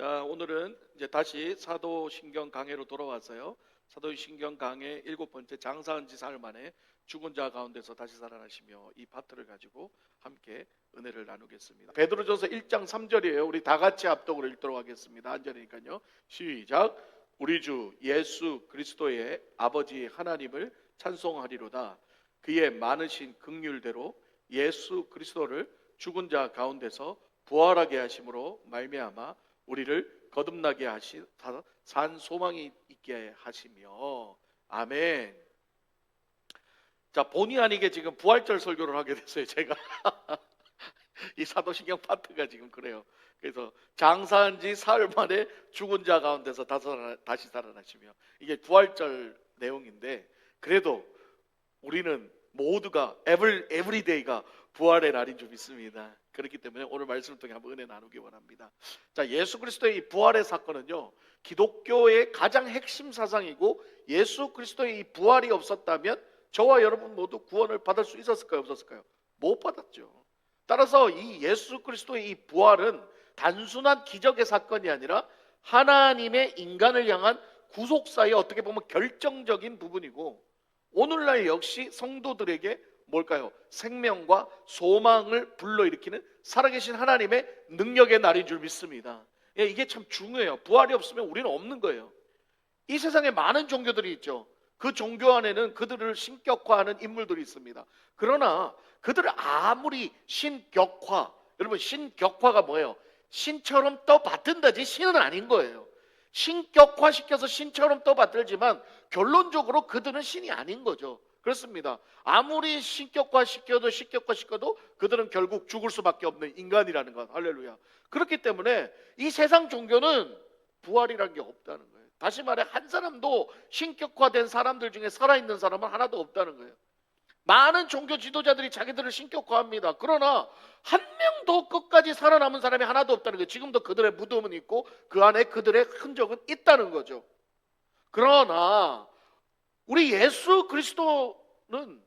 자, 오늘은 이제 다시 사도신경 강해로 돌아왔어요. 사도신경 강해 7번째 장사한 지 사흘 만에 죽은 자 가운데서 다시 살아나시며 이 파트를 가지고 함께 은혜를 나누겠습니다. 베드로전서 1장 3절이에요. 우리 다 같이 합독으로 읽도록 하겠습니다. 한 절이니까요. 시작. 우리 주 예수 그리스도의 아버지 하나님을 찬송하리로다. 그의 많으신 긍휼대로 예수 그리스도를 죽은 자 가운데서 부활하게 하심으로 말미암아 우리를 거듭나게 하신 산 소망이 있게 하시며. 아멘. 자, 본의 아니게 지금 부활절 설교를 하게 됐어요. 제가 이 사도신경 파트가 지금 그래요. 그래서 장사한 지 사흘 만에 죽은 자 가운데서 다시 살아나시며, 이게 부활절 내용인데, 그래도 우리는 모두가 에브리데이가 부활의 날인 줄 믿습니다. 그렇기 때문에 오늘 말씀을 통해 한번 은혜 나누기 원합니다. 자, 예수 그리스도의 이 부활의 사건은요, 기독교의 가장 핵심 사상이고, 예수 그리스도의 이 부활이 없었다면 저와 여러분 모두 구원을 받을 수 있었을까요? 없었을까요? 못 받았죠. 따라서 이 예수 그리스도의 이 부활은 단순한 기적의 사건이 아니라 하나님의 인간을 향한 구속사의 어떻게 보면 결정적인 부분이고, 오늘날 역시 성도들에게 뭘까요? 생명과 소망을 불러일으키는 살아계신 하나님의 능력의 날인 줄 믿습니다. 예, 이게 참 중요해요. 부활이 없으면 우리는 없는 거예요. 이 세상에 많은 종교들이 있죠. 그 종교 안에는 그들을 신격화하는 인물들이 있습니다. 그러나 그들을 아무리 신격화, 여러분 신격화가 뭐예요? 신처럼 떠받든다지 신은 아닌 거예요. 신격화시켜서 신처럼 떠받들지만 결론적으로 그들은 신이 아닌 거죠. 그렇습니다. 아무리 신격화시켜도 그들은 결국 죽을 수밖에 없는 인간이라는 것. 할렐루야. 그렇기 때문에 이 세상 종교는 부활이라는 게 없다는 거예요. 다시 말해, 한 사람도 신격화된 사람들 중에 살아있는 사람은 하나도 없다는 거예요. 많은 종교 지도자들이 자기들을 신격화합니다. 그러나 한 명도 끝까지 살아남은 사람이 하나도 없다는 거예요. 지금도 그들의 무덤은 있고 그 안에 그들의 흔적은 있다는 거죠. 그러나 우리 예수 그리스도는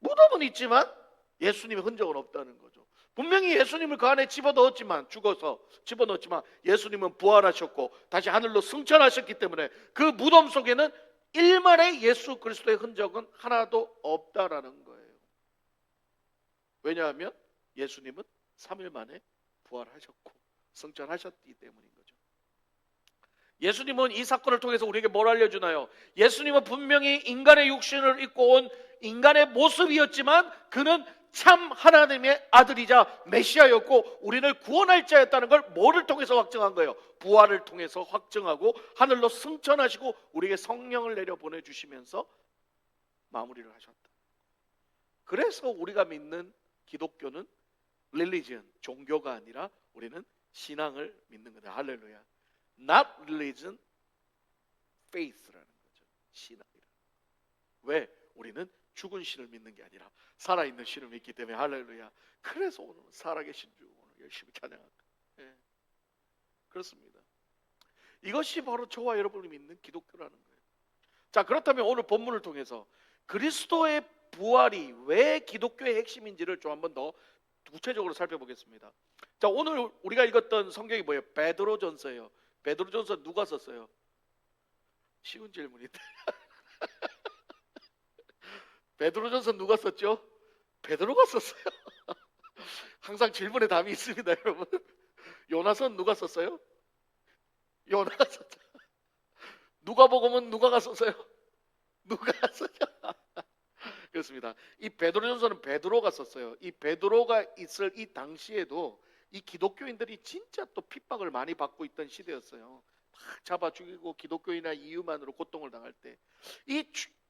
무덤은 있지만 예수님의 흔적은 없다는 거죠. 분명히 예수님을 그 안에 죽어서 집어넣었지만 예수님은 부활하셨고 다시 하늘로 승천하셨기 때문에 그 무덤 속에는 일말의 예수 그리스도의 흔적은 하나도 없다라는 거예요. 왜냐하면 예수님은 3일 만에 부활하셨고 승천하셨기 때문인 거죠. 예수님은 이 사건을 통해서 우리에게 뭘 알려주나요? 예수님은 분명히 인간의 육신을 입고 온 인간의 모습이었지만 그는 참 하나님의 아들이자 메시아였고 우리를 구원할 자였다는 걸 뭐를 통해서 확증한 거예요? 부활을 통해서 확증하고 하늘로 승천하시고 우리에게 성령을 내려 보내주시면서 마무리를 하셨다. 그래서 우리가 믿는 기독교는 religion, 종교가 아니라 우리는 신앙을 믿는 거다. 할렐루야. Not religion, faith라는 거죠. 신앙이라. 왜? 우리는 죽은 신을 믿는 게 아니라 살아있는 신을 믿기 때문에. 할렐루야. 그래서 오늘 살아계신 주 오늘 열심히 찬양합니다. 예. 그렇습니다. 이것이 바로 저와 여러분이 믿는 기독교라는 거예요. 자, 그렇다면 오늘 본문을 통해서 그리스도의 부활이 왜 기독교의 핵심인지를 좀 한번 더 구체적으로 살펴보겠습니다. 자, 오늘 우리가 읽었던 성경이 뭐예요? 베드로전서예요. 베드로전서 누가 썼어요? 쉬운 질문인데. 베드로전서 누가 썼죠? 베드로가 썼어요. 항상 질문에 답이 있습니다, 여러분. 요나서는 누가 썼어요? 요나가 썼어요. 누가복음은 누가가 썼어요? 누가가 썼죠. 그렇습니다. 이 베드로전서는 베드로가 썼어요. 이 베드로가 있을 이 당시에도 이 기독교인들이 진짜 또 핍박을 많이 받고 있던 시대였어요. 막 잡아 죽이고 기독교인의 이유만으로 고통을 당할 때,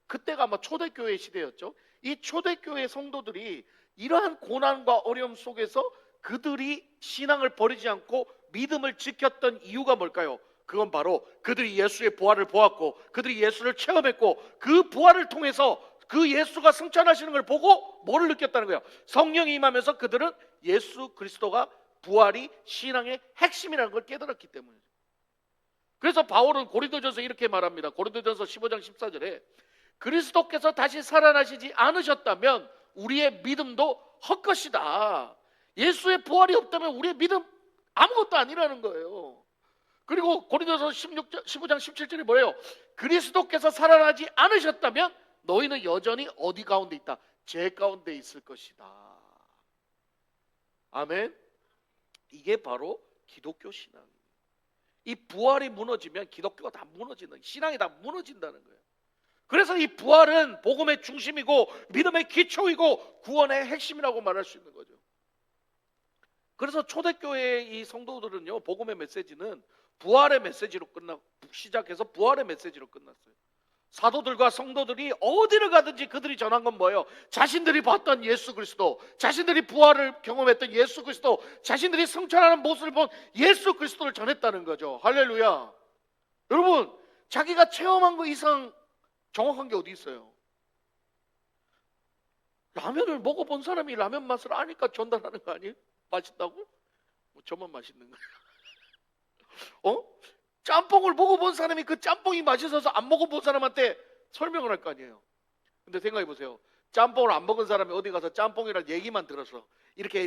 그때가 아마 초대교회 시대였죠. 이 초대교회 성도들이 이러한 고난과 어려움 속에서 그들이 신앙을 버리지 않고 믿음을 지켰던 이유가 뭘까요? 그건 바로 그들이 예수의 부활을 보았고 그들이 예수를 체험했고 그 부활을 통해서 그 예수가 승천하시는 걸 보고 뭐를 느꼈다는 거예요? 성령이 임하면서 그들은 예수 그리스도가 부활이 신앙의 핵심이라는 걸 깨달았기 때문이죠. 그래서 바울은 고린도전서 이렇게 말합니다. 고린도전서 15장 14절에 그리스도께서 다시 살아나시지 않으셨다면 우리의 믿음도 헛것이다. 예수의 부활이 없다면 우리의 믿음 아무것도 아니라는 거예요. 그리고 그리고 고린도서 15장 17절에 뭐예요? 그리스도께서 살아나지 않으셨다면 너희는 여전히 어디 가운데 있다? 죄 가운데 있을 것이다. 아멘. 이게 바로 기독교 신앙이에요. 이 부활이 무너지면 기독교가 다 무너지는, 신앙이 다 무너진다는 거예요. 그래서 이 부활은 복음의 중심이고 믿음의 기초이고 구원의 핵심이라고 말할 수 있는 거죠. 그래서 초대교회의 이 성도들은요, 복음의 메시지는 부활의 메시지로 시작해서 부활의 메시지로 끝났어요. 사도들과 성도들이 어디를 가든지 그들이 전한 건 뭐예요? 자신들이 봤던 예수 그리스도, 자신들이 부활을 경험했던 예수 그리스도, 자신들이 성천하는 모습을 본 예수 그리스도를 전했다는 거죠. 할렐루야. 여러분, 자기가 체험한 거 이상 정확한 게 어디 있어요? 라면을 먹어본 사람이 라면 맛을 아니까 전달하는 거 아니에요? 맛있다고? 뭐 저만 맛있는 거예요? 짬뽕을 먹어본 사람이 그 짬뽕이 맛있어서 안 먹어본 사람한테 설명을 할 거 아니에요. 근데 생각해 보세요. 짬뽕을 안 먹은 사람이 어디 가서 짬뽕이라는 얘기만 들어서 이렇게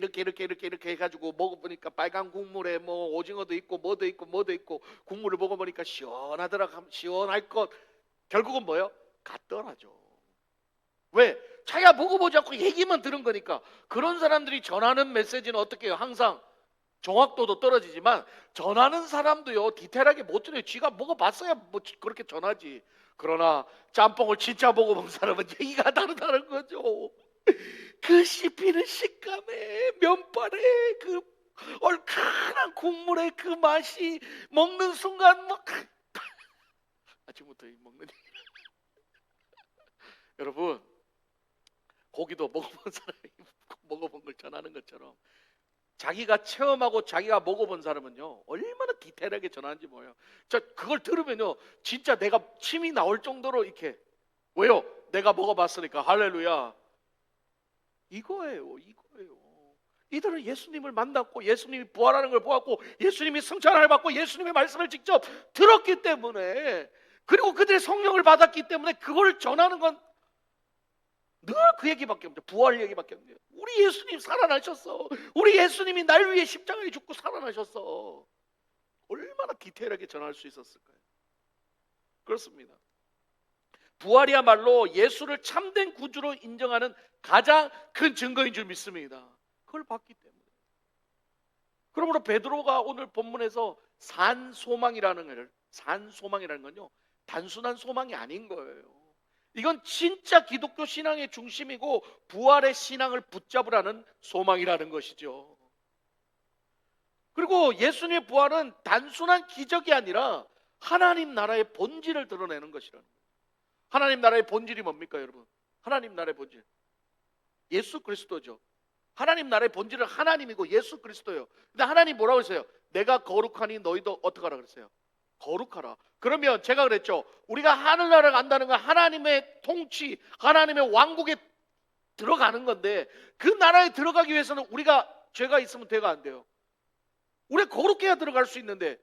해가지고 먹어보니까 빨간 국물에 뭐 오징어도 있고 뭐도 있고 국물을 먹어보니까 시원할 것, 결국은 뭐예요? 같더라죠. 왜? 자기가 먹어보지 않고 얘기만 들은 거니까. 그런 사람들이 전하는 메시지는 어떻게 해요? 항상 정확도도 떨어지지만 전하는 사람도요, 디테일하게 못 전해요. 쥐가 먹어봤어야 뭐 그렇게 전하지. 그러나 짬뽕을 진짜 먹어본 사람은 얘기가 다르다는 거죠. 그 씹히는 식감에, 면발에, 그 얼큰한 국물의 그 맛이 먹는 순간 막 아침부터 먹는 여러분, 고기도 먹어본 사람이 먹어본 걸 전하는 것처럼 자기가 체험하고 자기가 먹어본 사람은요, 얼마나 디테일하게 전하는지 뭐예요. 자, 그걸 들으면요, 진짜 내가 침이 나올 정도로 이렇게. 왜요? 내가 먹어봤으니까. 할렐루야. 이거예요. 이들은 예수님을 만났고 예수님이 부활하는 걸 보았고 예수님이 성찬을 받고 예수님의 말씀을 직접 들었기 때문에, 그리고 그들의 성령을 받았기 때문에 그걸 전하는 건 늘 그 얘기밖에 없죠. 부활 얘기밖에 없네요. 우리 예수님 살아나셨어. 우리 예수님이 날 위해 십자가에 죽고 살아나셨어. 얼마나 디테일하게 전할 수 있었을까요? 그렇습니다. 부활이야말로 예수를 참된 구주로 인정하는 가장 큰 증거인 줄 믿습니다. 그걸 봤기 때문에. 그러므로 베드로가 오늘 본문에서 산소망이라는 건요, 단순한 소망이 아닌 거예요. 이건 진짜 기독교 신앙의 중심이고 부활의 신앙을 붙잡으라는 소망이라는 것이죠. 그리고 예수님의 부활은 단순한 기적이 아니라 하나님 나라의 본질을 드러내는 것이라는 거예요. 하나님 나라의 본질이 뭡니까, 여러분? 하나님 나라의 본질, 예수 그리스도죠. 하나님 나라의 본질은 하나님이고 예수 그리스도예요. 근데 하나님 뭐라고 했어요? 내가 거룩하니 너희도 어떡하라 그랬어요? 거룩하라. 그러면 제가 그랬죠, 우리가 하늘나라를 간다는 건 하나님의 통치, 하나님의 왕국에 들어가는 건데, 그 나라에 들어가기 위해서는 우리가 죄가 있으면 돼가 안 돼요. 우리가 거룩해야 들어갈 수 있는데,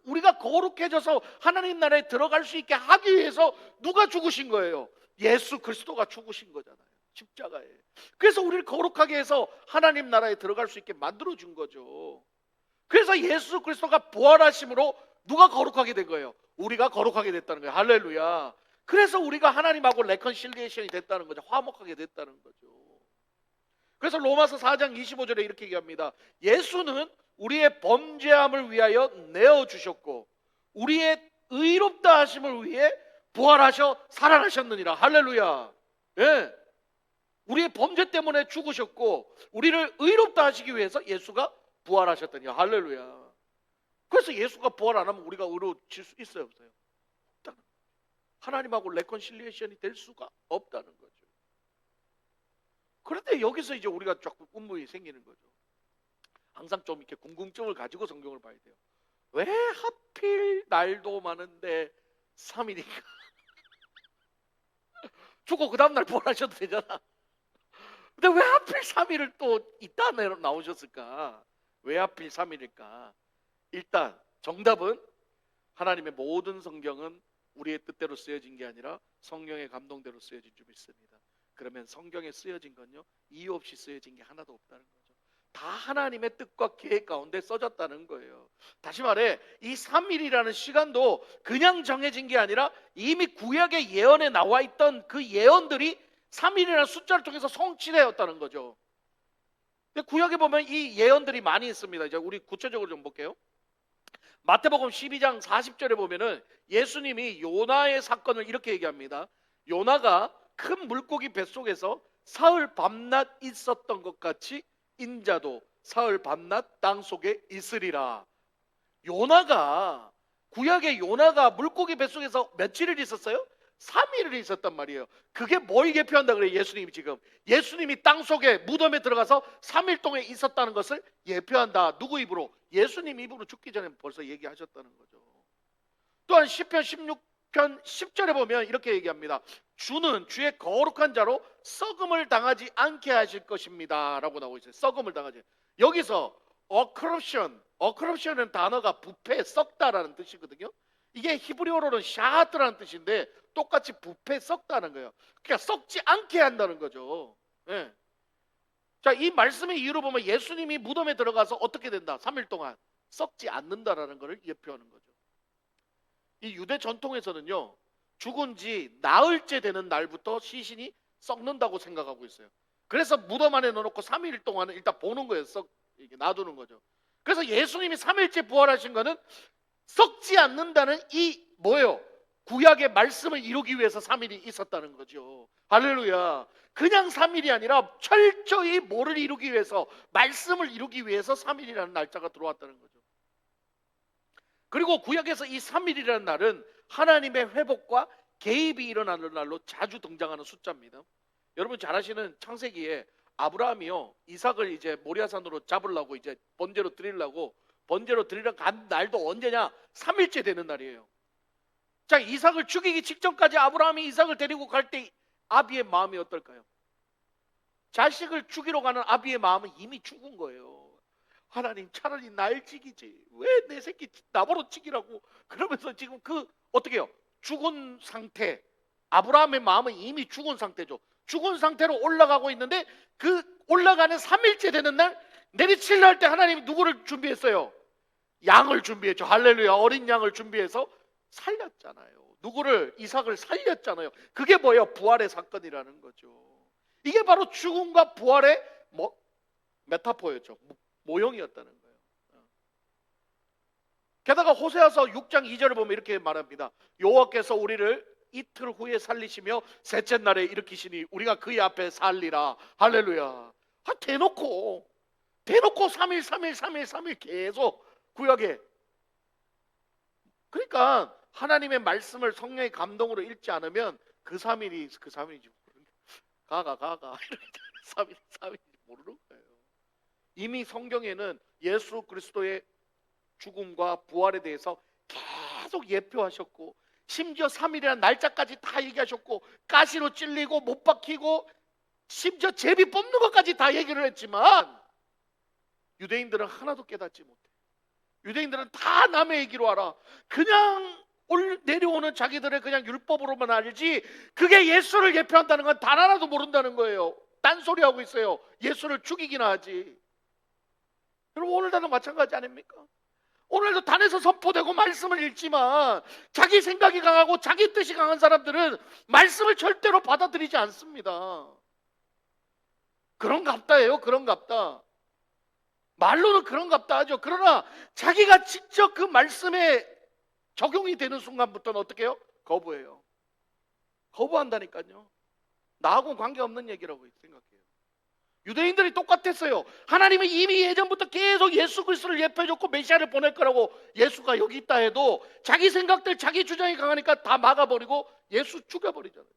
우리가 거룩해져서 하나님 나라에 들어갈 수 있게 하기 위해서 누가 죽으신 거예요? 예수 그리스도가 죽으신 거잖아요, 십자가에. 그래서 우리를 거룩하게 해서 하나님 나라에 들어갈 수 있게 만들어준 거죠. 그래서 예수 그리스도가 부활하심으로 누가 거룩하게 된 거예요? 우리가 거룩하게 됐다는 거예요. 할렐루야. 그래서 우리가 하나님하고 레컨실리에이션이 됐다는 거죠. 화목하게 됐다는 거죠. 그래서 로마서 4장 25절에 이렇게 얘기합니다. 예수는 우리의 범죄함을 위하여 내어주셨고 우리의 의롭다 하심을 위해 부활하셔 살아나셨느니라. 할렐루야. 예. 우리의 범죄 때문에 죽으셨고 우리를 의롭다 하시기 위해서 예수가 부활하셨더니. 할렐루야. 그래서 예수가 부활 안 하면 우리가 의로워질 수 있어요, 없어요? 없다는 거죠. 하나님하고 레컨실리에이션이 될 수가 없다는 거죠. 그런데 여기서 이제 우리가 자꾸 의문이 생기는 거죠. 항상 좀 이렇게 궁금증을 가지고 성경을 봐야 돼요. 왜 하필 날도 많은데 3일인가? 죽고 그 다음날 부활하셔도 되잖아. 근데 왜 하필 3일을 또 이따 나오셨을까? 왜 하필 3일일까? 일단 정답은 하나님의 모든 성경은 우리의 뜻대로 쓰여진 게 아니라 성령의 감동대로 쓰여진 줄 믿습니다. 그러면 성경에 쓰여진 건요, 이유 없이 쓰여진 게 하나도 없다는 거죠. 다 하나님의 뜻과 계획 가운데 써졌다는 거예요. 다시 말해 이 3일이라는 시간도 그냥 정해진 게 아니라 이미 구약의 예언에 나와 있던 그 예언들이 3일이라는 숫자를 통해서 성취되었다는 거죠. 근데 구약에 보면 이 예언들이 많이 있습니다. 이제 우리 구체적으로 좀 볼게요. 마태복음 12장 40절에 보면은 예수님이 요나의 사건을 이렇게 얘기합니다. 요나가 큰 물고기 뱃속에서 사흘 밤낮 있었던 것 같이 인자도 사흘 밤낮 땅 속에 있으리라. 요나가 구약의 요나가 물고기 뱃속에서 며칠을 있었어요? 3일을 있었단 말이에요. 그게 뭘 예표한다 그래요? 예수님이 지금 예수님이 땅 속에 무덤에 들어가서 3일 동안 있었다는 것을 예표한다. 누구 입으로? 예수님 입으로 죽기 전에 벌써 얘기하셨다는 거죠. 또한 시편 16편 10절에 보면 이렇게 얘기합니다. 주는 주의 거룩한 자로 썩음을 당하지 않게 하실 것입니다 라고 나오고 있어요. 썩음을 당하지. 여기서 corruption은 단어가 부패, 썩다라는 뜻이거든요. 이게 히브리어로는 샤하트라는 뜻인데 똑같이 부패, 썩다는 거예요. 그러니까 썩지 않게 한다는 거죠. 예. 자, 이 말씀의 이유로 보면 예수님이 무덤에 들어가서 어떻게 된다? 3일 동안 썩지 않는다라는 것을 예표하는 거죠. 이 유대 전통에서는요, 죽은 지 나흘째 되는 날부터 시신이 썩는다고 생각하고 있어요. 그래서 무덤 안에 넣어놓고 3일 동안은 일단 보는 거예요. 이렇게 놔두는 거죠. 그래서 예수님이 3일째 부활하신 거는 썩지 않는다는 이 뭐예요? 구약의 말씀을 이루기 위해서 3일이 있었다는 거죠. 할렐루야. 그냥 3일이 아니라 철저히 뭐를 이루기 위해서, 말씀을 이루기 위해서 3일이라는 날짜가 들어왔다는 거죠. 그리고 구약에서 이 3일이라는 날은 하나님의 회복과 개입이 일어나는 날로 자주 등장하는 숫자입니다. 여러분 잘 아시는 창세기에 아브라함이요, 이삭을 이제 모리아산으로 잡으려고 이제 번제로 드리러 간 날도 언제냐? 3일째 되는 날이에요. 자, 이삭을 죽이기 직전까지 아브라함이 이삭을 데리고 갈 때 아비의 마음이 어떨까요? 자식을 죽이러 가는 아비의 마음은 이미 죽은 거예요. 하나님 차라리 날 죽이지 왜 내 새끼 나보러 죽이라고. 그러면서 지금 그 어떻게 해요? 죽은 상태, 아브라함의 마음은 이미 죽은 상태죠. 죽은 상태로 올라가고 있는데 그 올라가는 3일째 되는 날 내리칠 날 때 하나님이 누구를 준비했어요? 양을 준비했죠. 할렐루야. 어린 양을 준비해서 살렸잖아요. 누구를? 이삭을 살렸잖아요. 그게 뭐예요? 부활의 사건이라는 거죠. 이게 바로 죽음과 부활의 메타포였죠. 모형이었다는 거예요. 게다가 호세아서 6장 2절을 보면 이렇게 말합니다. 여호와께서 우리를 이틀 후에 살리시며 셋째 날에 일으키시니 우리가 그의 앞에 살리라. 할렐루야. 대놓고 3일 계속 구약에. 그러니까 하나님의 말씀을 성령의 감동으로 읽지 않으면 그 3일이지 가가 3일인지 모르는 거예요. 이미 성경에는 예수 그리스도의 죽음과 부활에 대해서 계속 예표하셨고, 심지어 3일이라는 날짜까지 다 얘기하셨고, 가시로 찔리고 못 박히고 심지어 제비 뽑는 것까지 다 얘기를 했지만 유대인들은 하나도 깨닫지 못해. 유대인들은 다 남의 얘기로 알아. 그냥 내려오는 자기들의 그냥 율법으로만 알지 그게 예수를 예표한다는 건 단 하나도 모른다는 거예요. 딴소리하고 있어요. 예수를 죽이기나 하지. 여러분 오늘날도 마찬가지 아닙니까? 오늘도 단에서 선포되고 말씀을 읽지만 자기 생각이 강하고 자기 뜻이 강한 사람들은 말씀을 절대로 받아들이지 않습니다. 그런갑다예요. 그런갑다. 말로는 그런갑다 하죠. 그러나 자기가 직접 그 말씀에 적용이 되는 순간부터는 어떻게 해요? 거부해요. 거부한다니까요. 나하고는 관계없는 얘기라고 생각해요. 유대인들이 똑같았어요. 하나님은 이미 예전부터 계속 예수 그리스도를 예표해줬고 메시아를 보낼 거라고. 예수가 여기 있다 해도 자기 생각들, 자기 주장이 강하니까 다 막아버리고 예수 죽여버리잖아요.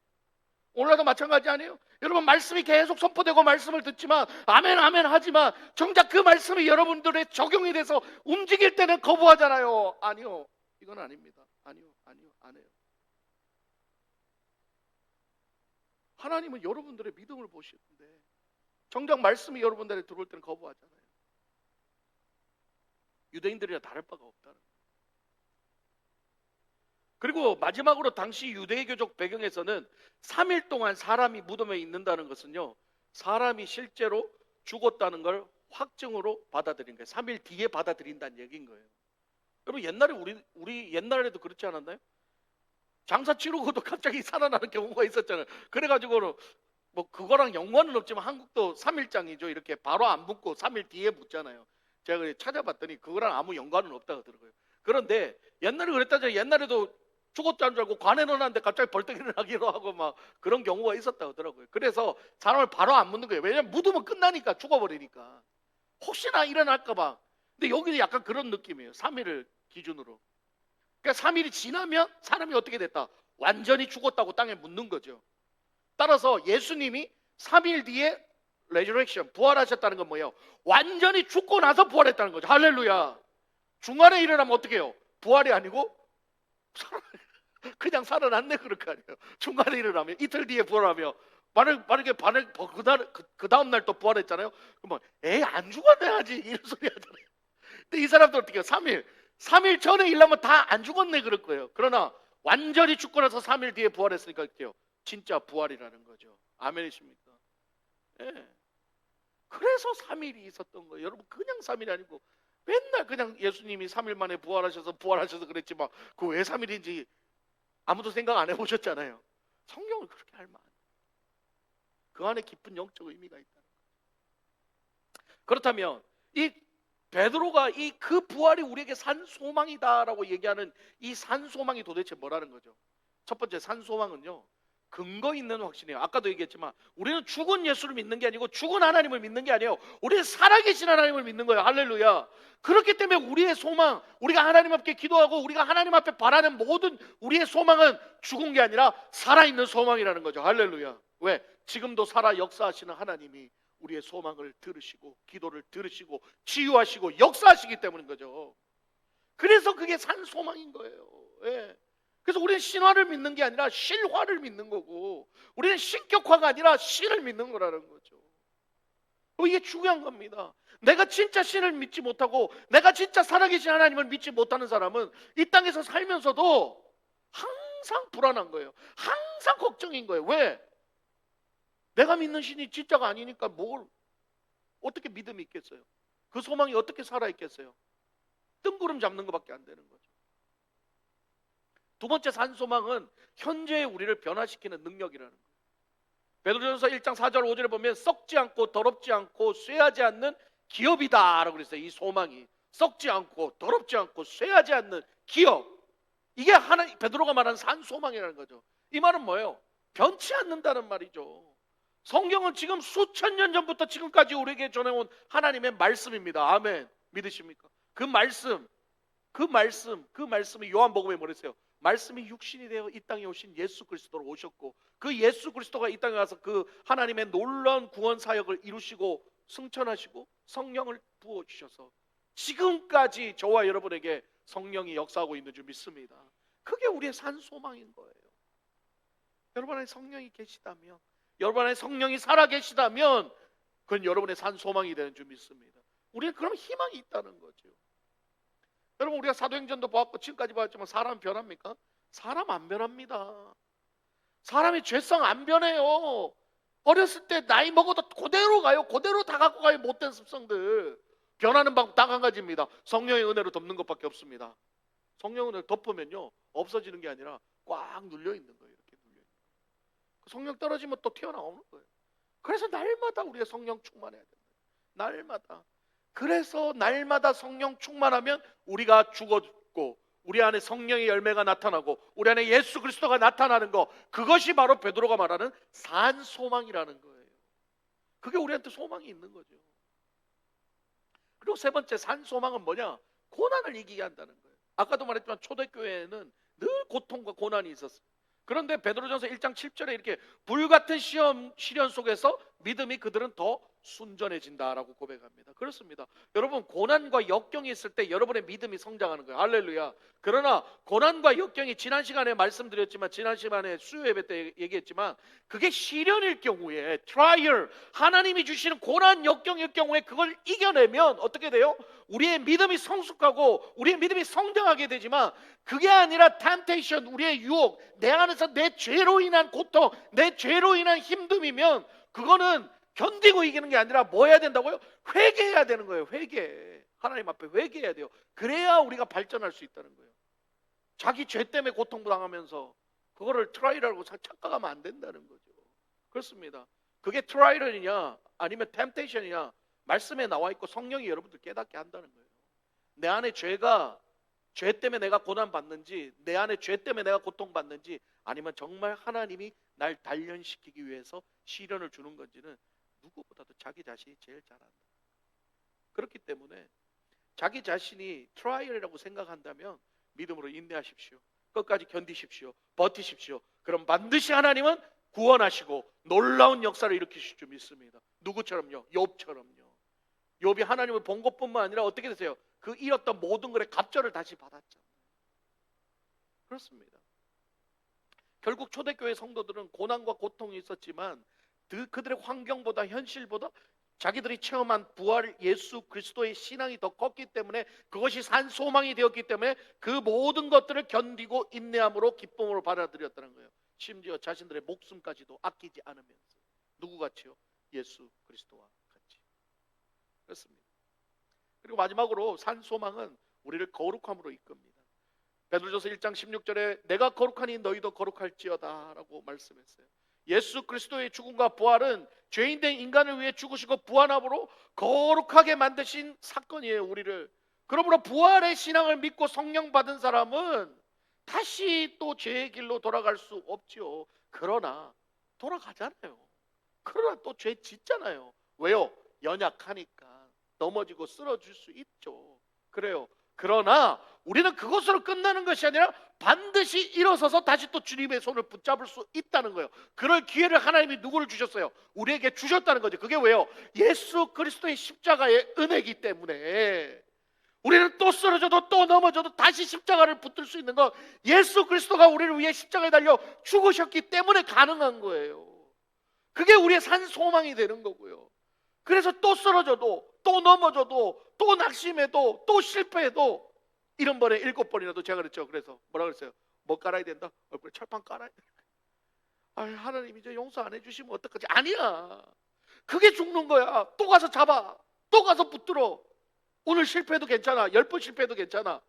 오늘도 마찬가지 아니에요? 여러분 말씀이 계속 선포되고 말씀을 듣지만 아멘 아멘 하지만 정작 그 말씀이 여러분들의 적용이 돼서 움직일 때는 거부하잖아요. 아니요, 이건 아닙니다. 아니요, 안 해요. 하나님은 여러분들의 믿음을 보시는데 정작 말씀이 여러분들에 들어올 때는 거부하잖아요. 유대인들이랑 다를 바가 없다는 거예요. 그리고 마지막으로 당시 유대교적 배경에서는 3일 동안 사람이 무덤에 있는다는 것은요, 사람이 실제로 죽었다는 걸 확증으로 받아들인 거예요. 3일 뒤에 받아들인다는 얘기인 거예요. 여러분 옛날에 우리 옛날에도 그렇지 않았나요? 장사 치르고도 갑자기 살아나는 경우가 있었잖아요. 그래가지고 뭐 그거랑 연관은 없지만 한국도 3일장이죠. 이렇게 바로 안 묻고 3일 뒤에 묻잖아요. 제가 찾아봤더니 그거랑 아무 연관은 없다고 하더라고요. 그런데 옛날에 그랬다잖아요. 옛날에도 죽었다는 줄 알고 관에 넣어놨는데 갑자기 벌떡 일어나기로 하고 막 그런 경우가 있었다고 하더라고요. 그래서 사람을 바로 안 묻는 거예요. 왜냐면 묻으면 끝나니까, 죽어버리니까. 혹시나 일어날까 봐. 근데 여기는 약간 그런 느낌이에요. 3일을 기준으로. 그러니까 3일이 지나면 사람이 어떻게 됐다? 완전히 죽었다고 땅에 묻는 거죠. 따라서 예수님이 3일 뒤에 레저렉션, 부활하셨다는 건 뭐예요? 완전히 죽고 나서 부활했다는 거죠. 할렐루야. 중간에 일어나면 어떻게 해요? 부활이 아니고 그냥 살아났네, 그렇게 아니에요. 중간에 일어나면, 이틀 뒤에 부활하며 만약에 그 다음날 또 부활했잖아요. 그러면 에이 안 죽었네 하지, 이런 소리 하잖아요. 근데 이 사람도 어떻게 해요? 3일 전에 일하면 다 안 죽었네 그럴 거예요. 그러나 완전히 죽고 나서 3일 뒤에 부활했으니까 어때요? 진짜 부활이라는 거죠. 아멘이십니까? 예. 그래서 3일이 있었던 거예요. 여러분 그냥 3일이 아니고 맨날 그냥 예수님이 3일 만에 부활하셔서 그랬지만 그 왜 3일인지 아무도 생각 안 해보셨잖아요. 성경을 그렇게 할 만. 그 안에 깊은 영적 의미가 있다는 거예요. 그렇다면 이 베드로가 이 그 부활이 우리에게 산 소망이다라고 얘기하는 이 산 소망이 도대체 뭐라는 거죠? 첫 번째 산 소망은요, 근거 있는 확신이에요. 아까도 얘기했지만 우리는 죽은 예수를 믿는 게 아니고 죽은 하나님을 믿는 게 아니에요. 우리는 살아계신 하나님을 믿는 거예요. 할렐루야. 그렇기 때문에 우리의 소망, 우리가 하나님 앞에 기도하고 우리가 하나님 앞에 바라는 모든 우리의 소망은 죽은 게 아니라 살아있는 소망이라는 거죠. 할렐루야. 왜? 지금도 살아 역사하시는 하나님이 우리의 소망을 들으시고 기도를 들으시고 치유하시고 역사하시기 때문인 거죠. 그래서 그게 산 소망인 거예요. 예. 그래서 우리는 신화를 믿는 게 아니라 실화를 믿는 거고, 우리는 신격화가 아니라 신을 믿는 거라는 거죠. 이게 중요한 겁니다. 내가 진짜 신을 믿지 못하고 내가 진짜 살아계신 하나님을 믿지 못하는 사람은 이 땅에서 살면서도 항상 불안한 거예요. 항상 걱정인 거예요. 왜? 내가 믿는 신이 진짜가 아니니까 뭘 어떻게 믿음이 있겠어요? 그 소망이 어떻게 살아있겠어요? 뜬구름 잡는 것밖에 안 되는 거죠. 두 번째 산 소망은 현재의 우리를 변화시키는 능력이라는 거예요. 베드로전서 1장 4절 5절에 보면 썩지 않고 더럽지 않고 쇠하지 않는 기업이다 라고 그랬어요. 이 소망이 썩지 않고 더럽지 않고 쇠하지 않는 기업, 이게 베드로가 말하는 산 소망이라는 거죠. 이 말은 뭐예요? 변치 않는다는 말이죠. 성경은 지금 수천 년 전부터 지금까지 우리에게 전해온 하나님의 말씀입니다. 아멘. 믿으십니까? 그 말씀이 요한복음에 뭐랬어요? 말씀이 육신이 되어 이 땅에 오신 예수 그리스도로 오셨고, 그 예수 그리스도가 이 땅에 와서 그 하나님의 놀라운 구원 사역을 이루시고 승천하시고 성령을 부어주셔서 지금까지 저와 여러분에게 성령이 역사하고 있는 줄 믿습니다. 그게 우리의 산 소망인 거예요. 여러분 안에 성령이 계시다면, 여러분 안에 성령이 살아계시다면 그건 여러분의 산 소망이 되는 줄 믿습니다. 우리는 그런 희망이 있다는 거죠. 여러분 우리가 사도행전도 보았고 지금까지 봤지만 사람 변합니까? 사람 안 변합니다. 사람이 죄성 안 변해요. 어렸을 때 나이 먹어도 그대로 가요. 그대로 다 갖고 가요. 못된 습성들. 변하는 방법 딱 한 가지입니다. 성령의 은혜로 덮는 것밖에 없습니다. 성령의 은혜로 덮으면요 없어지는 게 아니라 꽉 눌려 있는 거예요. 이렇게 눌려 있는 거예요. 성령 떨어지면 또 튀어나오는 거예요. 그래서 날마다 우리가 성령 충만해야 됩니다. 날마다. 그래서 날마다 성령 충만하면 우리가 죽었고 우리 안에 성령의 열매가 나타나고 우리 안에 예수 그리스도가 나타나는 거, 그것이 바로 베드로가 말하는 산 소망이라는 거예요. 그게 우리한테 소망이 있는 거죠. 그리고 세 번째 산 소망은 뭐냐? 고난을 이기게 한다는 거예요. 아까도 말했지만 초대교회에는 늘 고통과 고난이 있었어요. 그런데 베드로전서 1장 7절에 이렇게 불같은 시련 속에서 믿음이 그들은 더 순전해진다라고 고백합니다. 그렇습니다. 여러분 고난과 역경이 있을 때 여러분의 믿음이 성장하는 거예요. 할렐루야. 그러나 고난과 역경이 지난 시간에 말씀드렸지만, 지난 시간에 수요 예배 때 얘기했지만, 그게 시련일 경우에, 트라이얼, 하나님이 주시는 고난 역경일 경우에 그걸 이겨내면 어떻게 돼요? 우리의 믿음이 성숙하고 우리의 믿음이 성장하게 되지만, 그게 아니라 템테이션, 우리의 유혹, 내 안에서 내 죄로 인한 고통, 내 죄로 인한 힘듦이면 그거는 견디고 이기는 게 아니라 뭐 해야 된다고요? 회개해야 되는 거예요. 회개. 하나님 앞에 회개해야 돼요. 그래야 우리가 발전할 수 있다는 거예요. 자기 죄 때문에 고통당하면서 그거를 트라이라고 착각하면 안 된다는 거죠. 그렇습니다. 그게 트라이얼이냐 아니면 템테이션이냐 말씀에 나와 있고 성령이 여러분들 깨닫게 한다는 거예요. 내 안에 죄 때문에 내가 고난받는지, 내 안에 죄 때문에 내가 고통받는지, 아니면 정말 하나님이 날 단련시키기 위해서 시련을 주는 건지는 누구보다도 자기 자신이 제일 잘 안다. 그렇기 때문에 자기 자신이 트라이얼이라고 생각한다면 믿음으로 인내하십시오. 끝까지 견디십시오. 버티십시오. 그럼 반드시 하나님은 구원하시고 놀라운 역사를 일으키실 줄 믿습니다. 누구처럼요? 욥처럼요. 욥이 하나님을 본 것뿐만 아니라 어떻게 되세요? 그 잃었던 모든 것의 갑절을 다시 받았잖아요. 그렇습니다. 결국 초대교회 성도들은 고난과 고통이 있었지만 그들의 환경보다 현실보다 자기들이 체험한 부활 예수 그리스도의 신앙이 더 컸기 때문에 그것이 산 소망이 되었기 때문에 그 모든 것들을 견디고 인내함으로 기쁨으로 받아들였다는 거예요. 심지어 자신들의 목숨까지도 아끼지 않으면서 누구같이요? 예수 그리스도와 같이. 그렇습니다. 그리고 마지막으로 산 소망은 우리를 거룩함으로 이끕니다. 베드로전서 1장 16절에 내가 거룩하니 너희도 거룩할지어다 라고 말씀했어요. 예수 그리스도의 죽음과 부활은 죄인된 인간을 위해 죽으시고 부활함으로 거룩하게 만드신 사건이에요. 우리를. 그러므로 부활의 신앙을 믿고 성령 받은 사람은 다시 또 죄의 길로 돌아갈 수 없지요. 그러나 돌아가잖아요. 그러나 또 죄 짓잖아요. 왜요? 연약하니까 넘어지고 쓰러질 수 있죠. 그래요. 그러나 우리는 그것으로 끝나는 것이 아니라 반드시 일어서서 다시 또 주님의 손을 붙잡을 수 있다는 거예요. 그럴 기회를 하나님이 누구를 주셨어요? 우리에게 주셨다는 거죠. 그게 왜요? 예수 그리스도의 십자가의 은혜이기 때문에 우리는 또 쓰러져도 또 넘어져도 다시 십자가를 붙들 수 있는 건 예수 그리스도가 우리를 위해 십자가에 달려 죽으셨기 때문에 가능한 거예요. 그게 우리의 산 소망이 되는 거고요. 그래서 또 쓰러져도 또 넘어져도 또 낙심해도 또 실패해도 1번에 7번이라도 제가 그랬죠. 그래서 뭐라 그랬어요? 뭐 깔아야 된다? 얼굴에 철판 깔아야 된다. 하나님 이제 용서 안 해주시면 어떡하지? 아니야. 그게 죽는 거야. 또 가서 잡아. 또 가서 붙들어. 오늘 실패해도 괜찮아. 10번 실패해도 괜찮아.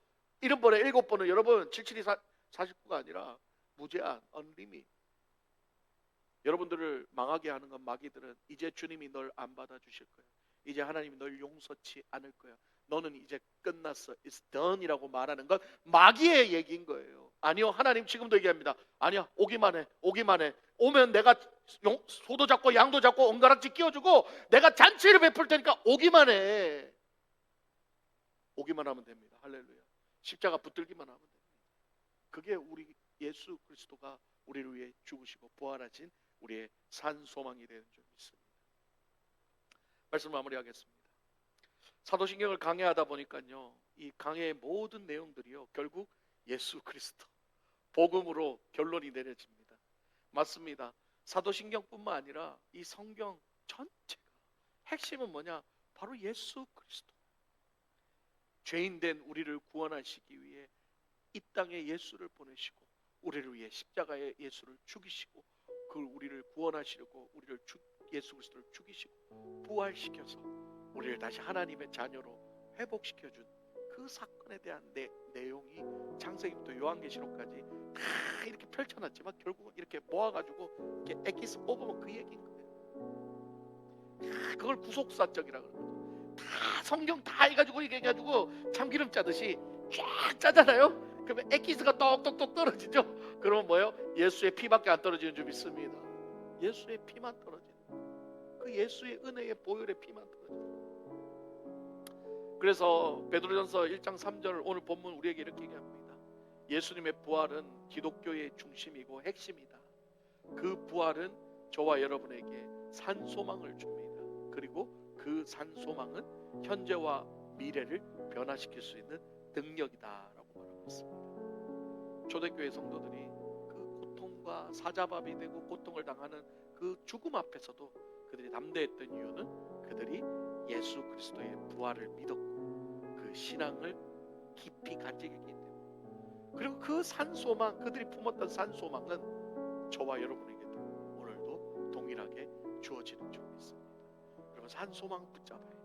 1번에 7번은 여러분 77249가 아니라 무제한 언리밋. 여러분들을 망하게 하는 건 마귀들은 이제 주님이 널 안 받아주실 거야. 이제 하나님이 널 용서치 않을 거야. 너는 이제 끝났어. It's done 이라고 말하는 건 마귀의 얘기인 거예요. 아니요. 하나님 지금도 얘기합니다. 아니야. 오기만 해. 오기만 해. 오면 내가 소도 잡고 양도 잡고 엉가락지 끼워주고 내가 잔치를 베풀 테니까 오기만 해. 오기만 하면 됩니다. 할렐루야. 십자가 붙들기만 하면 됩니다. 그게 우리 예수 그리스도가 우리를 위해 죽으시고 부활하신 우리의 산 소망이 되는 줄 믿습니다. 말씀 마무리하겠습니다. 사도신경을 강해하다 보니까요, 이 강해의 모든 내용들이요 결국 예수 그리스도 복음으로 결론이 내려집니다. 맞습니다. 사도신경뿐만 아니라 이 성경 전체가 핵심은 뭐냐? 바로 예수 그리스도. 죄인된 우리를 구원하시기 위해 이 땅에 예수를 보내시고 우리를 위해 십자가에 예수를 죽이시고 그 우리를 구원하시려고 우리를 예수 그리스도를 죽이시고 부활시켜서 우리를 다시 하나님의 자녀로 회복시켜준 그 사건에 대한 내용이 창세기부터 요한계시록까지 다 이렇게 펼쳐놨지만 결국은 이렇게 모아가지고 이렇게 엑기스 뽑으면 그 얘기인 거예요. 다 그걸 구속사적이라고 그러죠. 다 성경 다 해가지고 이렇게 해가지고 참기름 짜듯이 쫙 짜잖아요. 그러면 엑기스가 똑똑똑 떨어지죠. 그러면 뭐예요? 예수의 피밖에 안 떨어지는 줄 믿습니다. 예수의 피만 떨어지는, 그 예수의 은혜의 보혈의 피만 떨어지는. 그래서 베드로전서 1장 3절 오늘 본문 우리에게 이렇게 얘기합니다. 예수님의 부활은 기독교의 중심이고 핵심이다. 그 부활은 저와 여러분에게 산 소망을 줍니다. 그리고 그 산 소망은 현재와 미래를 변화시킬 수 있는 능력이다라고 말하고 있습니다. 초대교회 성도들이 그 고통과 사자밥이 되고 고통을 당하는 그 죽음 앞에서도 그들이 담대했던 이유는 그들이 예수 그리스도의 부활을 믿었고 그 신앙을 깊이 간직했기 때문에. 그리고 그 산소망, 그들이 품었던 산소망은 저와 여러분에게도 오늘도 동일하게 주어지는 줄 믿습니다. 산소망 붙잡아야 돼.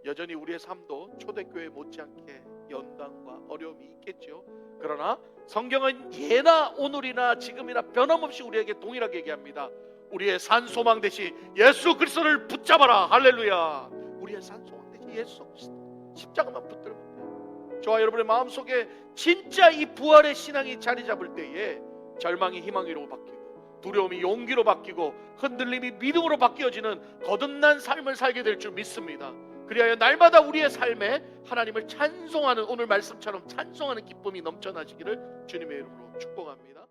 여전히 우리의 삶도 초대교회 못지않게 연단과 어려움이 있겠죠. 그러나 성경은 예나 오늘이나 지금이나 변함없이 우리에게 동일하게 얘기합니다. 우리의 산소망 대신 예수 그리스도를 붙잡아라. 할렐루야. 우리의 산소망 대신 예수 그리스도 십자가만 붙들면 돼요. 저와 여러분의 마음속에 진짜 이 부활의 신앙이 자리 잡을 때에 절망이 희망으로 바뀌고 두려움이 용기로 바뀌고 흔들림이 믿음으로 바뀌어지는 거듭난 삶을 살게 될 줄 믿습니다. 그리하여 날마다 우리의 삶에 하나님을 찬송하는, 오늘 말씀처럼 찬송하는 기쁨이 넘쳐나시기를 주님의 이름으로 축복합니다.